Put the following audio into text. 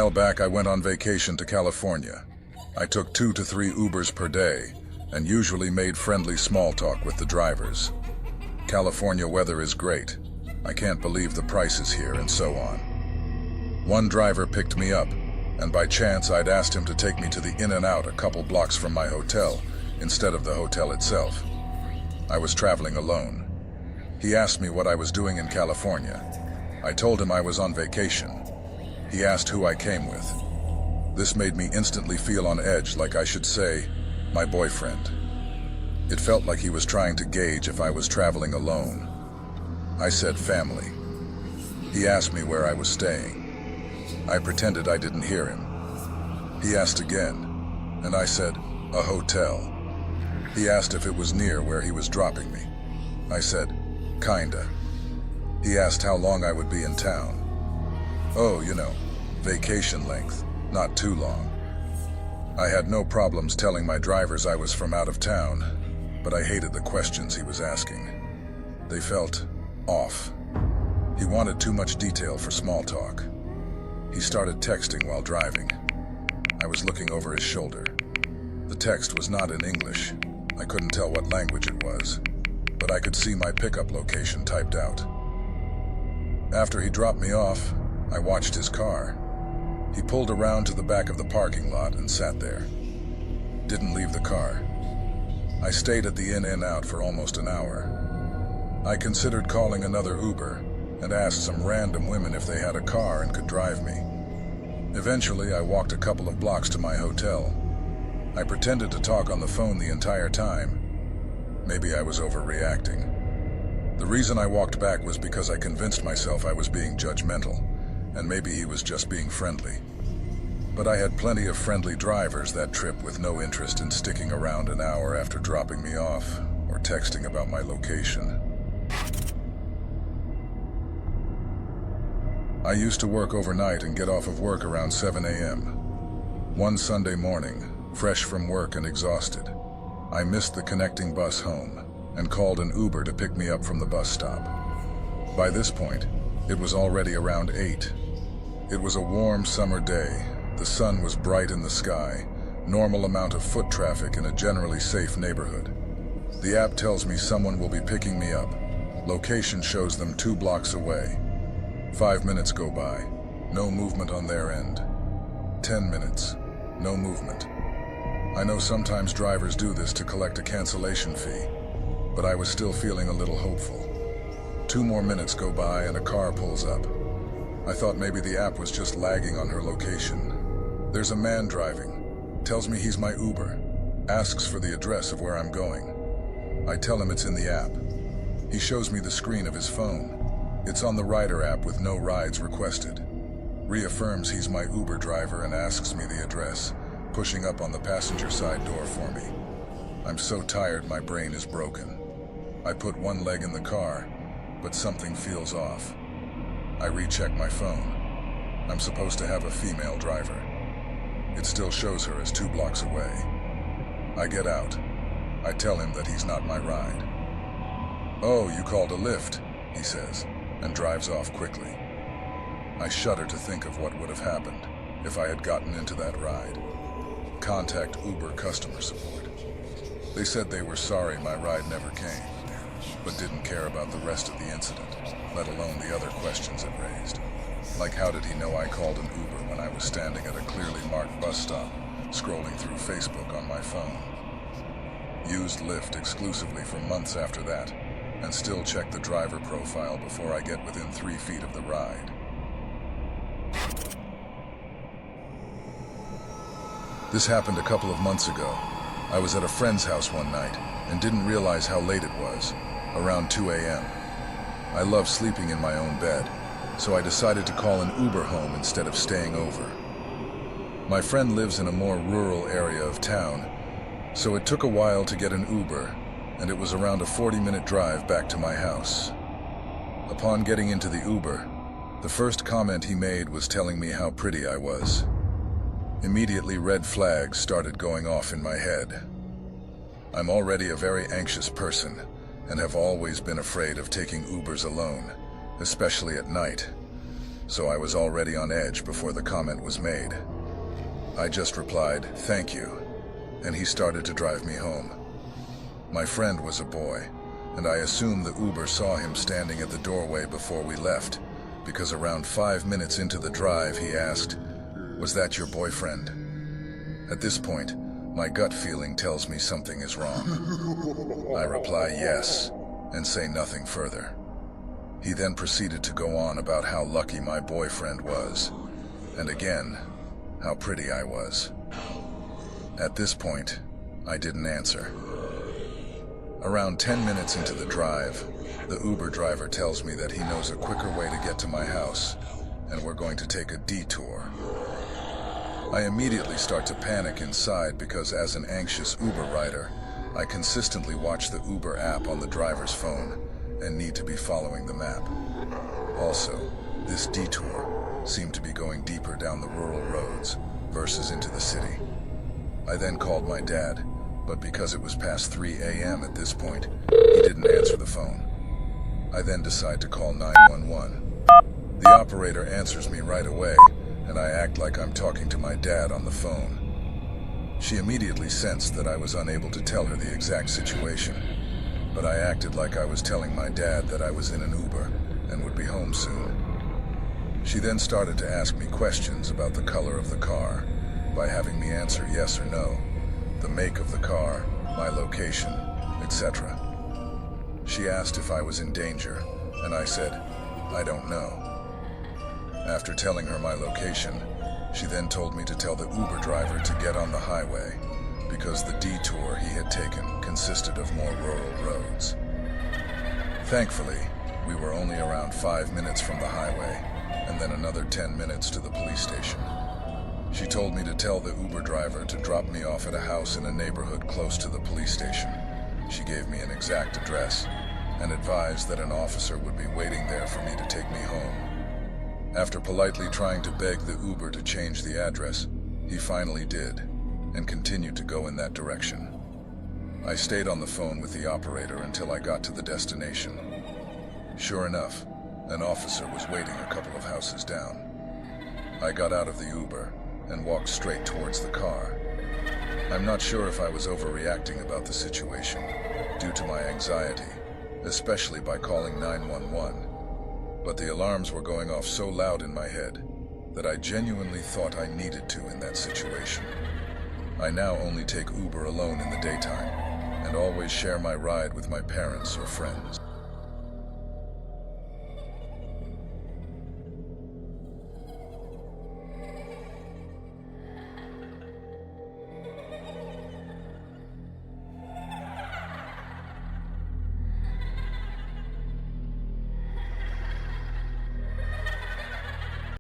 while back, I went on vacation to California. I took 2 to 3 Ubers per day and usually made friendly small talk with the drivers. California weather is great. I can't believe the prices here, and so on. One driver picked me up, and by chance I'd asked him to take me to the In-N-Out a couple blocks from my hotel instead of the hotel itself. I was traveling alone. He asked me what I was doing in California. I told him I was on vacation. He asked who I came with. This made me instantly feel on edge, like I should say, my boyfriend. It felt like he was trying to gauge if I was traveling alone. I said family. He asked me where I was staying. I pretended I didn't hear him. He asked again, and I said, a hotel. He asked if it was near where he was dropping me. I said, kinda. He asked how long I would be in town. Oh, vacation length, not too long. I had no problems telling my drivers I was from out of town, but I hated the questions he was asking. They felt off. He wanted too much detail for small talk. He started texting while driving. I was looking over his shoulder. The text was not in English. I couldn't tell what language it was, but I could see my pickup location typed out. After he dropped me off, I watched his car. He pulled around to the back of the parking lot and sat there. Didn't leave the car. I stayed at the In-N-Out for almost an hour. I considered calling another Uber and asked some random women if they had a car and could drive me. Eventually, I walked a couple of blocks to my hotel. I pretended to talk on the phone the entire time. Maybe I was overreacting. The reason I walked back was because I convinced myself I was being judgmental, and maybe he was just being friendly. But I had plenty of friendly drivers that trip with no interest in sticking around an hour after dropping me off or texting about my location. I used to work overnight and get off of work around 7 a.m. One Sunday morning, fresh from work and exhausted, I missed the connecting bus home and called an Uber to pick me up from the bus stop. By this point, it was already around 8. It was a warm summer day. The sun was bright in the sky, normal amount of foot traffic in a generally safe neighborhood. The app tells me someone will be picking me up. Location shows them 2 blocks away. 5 minutes go by, no movement on their end. 10 minutes, no movement. I know sometimes drivers do this to collect a cancellation fee, but I was still feeling a little hopeful. 2 more minutes go by and a car pulls up. I thought maybe the app was just lagging on her location. There's a man driving, tells me he's my Uber, asks for the address of where I'm going. I tell him it's in the app. He shows me the screen of his phone. It's on the rider app with no rides requested. Reaffirms he's my Uber driver and asks me the address, pushing up on the passenger side door for me. I'm so tired my brain is broken. I put one leg in the car, but something feels off. I recheck my phone. I'm supposed to have a female driver. It still shows her as 2 blocks away. I get out. I tell him that he's not my ride. "Oh, you called a Lyft," he says, and drives off quickly. I shudder to think of what would have happened if I had gotten into that ride. Contact Uber customer support. They said they were sorry my ride never came, but didn't care about the rest of the incident, let alone the other questions it raised. Like, how did he know I called an Uber when I was standing at a clearly marked bus stop, scrolling through Facebook on my phone? Used Lyft exclusively for months after that, and still check the driver profile before I get within 3 feet of the ride. This happened a couple of months ago. I was at a friend's house one night and didn't realize how late it was, around 2 a.m. I love sleeping in my own bed, so I decided to call an Uber home instead of staying over. My friend lives in a more rural area of town, so it took a while to get an Uber, and it was around a 40-minute drive back to my house. Upon getting into the Uber, the first comment he made was telling me how pretty I was. Immediately, red flags started going off in my head. I'm already a very anxious person and have always been afraid of taking Ubers alone, especially at night. so I was already on edge before the comment was made. I just replied, "Thank you," and he started to drive me home. My friend was a boy, and I assume the Uber saw him standing at the doorway before we left, because around 5 minutes into the drive he asked, "Was that your boyfriend?" At this point, my gut feeling tells me something is wrong. I reply yes, and say nothing further. He then proceeded to go on about how lucky my boyfriend was, and again, how pretty I was. At this point, I didn't answer. Around 10 minutes into the drive, the Uber driver tells me that he knows a quicker way to get to my house, and we're going to take a detour. I immediately start to panic inside because as an anxious Uber rider, I consistently watch the Uber app on the driver's phone and need to be following the map. Also, this detour seemed to be going deeper down the rural roads versus into the city. I then called my dad, but because it was past 3 a.m. at this point, he didn't answer the phone. I then decide to call 911. The operator answers me right away, and I act like I'm talking to my dad on the phone. She immediately sensed that I was unable to tell her the exact situation, but I acted like I was telling my dad that I was in an Uber and would be home soon. She then started to ask me questions about the color of the car by having me answer yes or no, the make of the car, my location, etc. She asked if I was in danger, and I said, "I don't know." After telling her my location, she then told me to tell the Uber driver to get on the highway because the detour he had taken consisted of more rural roads. Thankfully, we were only around 5 minutes from the highway, and then another 10 minutes to the police station. She told me to tell the Uber driver to drop me off at a house in a neighborhood close to the police station. She gave me an exact address and advised that an officer would be waiting there for me to take me home. After politely trying to beg the Uber to change the address, he finally did, and continued to go in that direction. I stayed on the phone with the operator until I got to the destination. Sure enough, an officer was waiting a couple of houses down. I got out of the Uber and walked straight towards the car. I'm not sure if I was overreacting about the situation due to my anxiety, especially by calling 911, but the alarms were going off so loud in my head that I genuinely thought I needed to in that situation. I now only take Uber alone in the daytime and always share my ride with my parents or friends.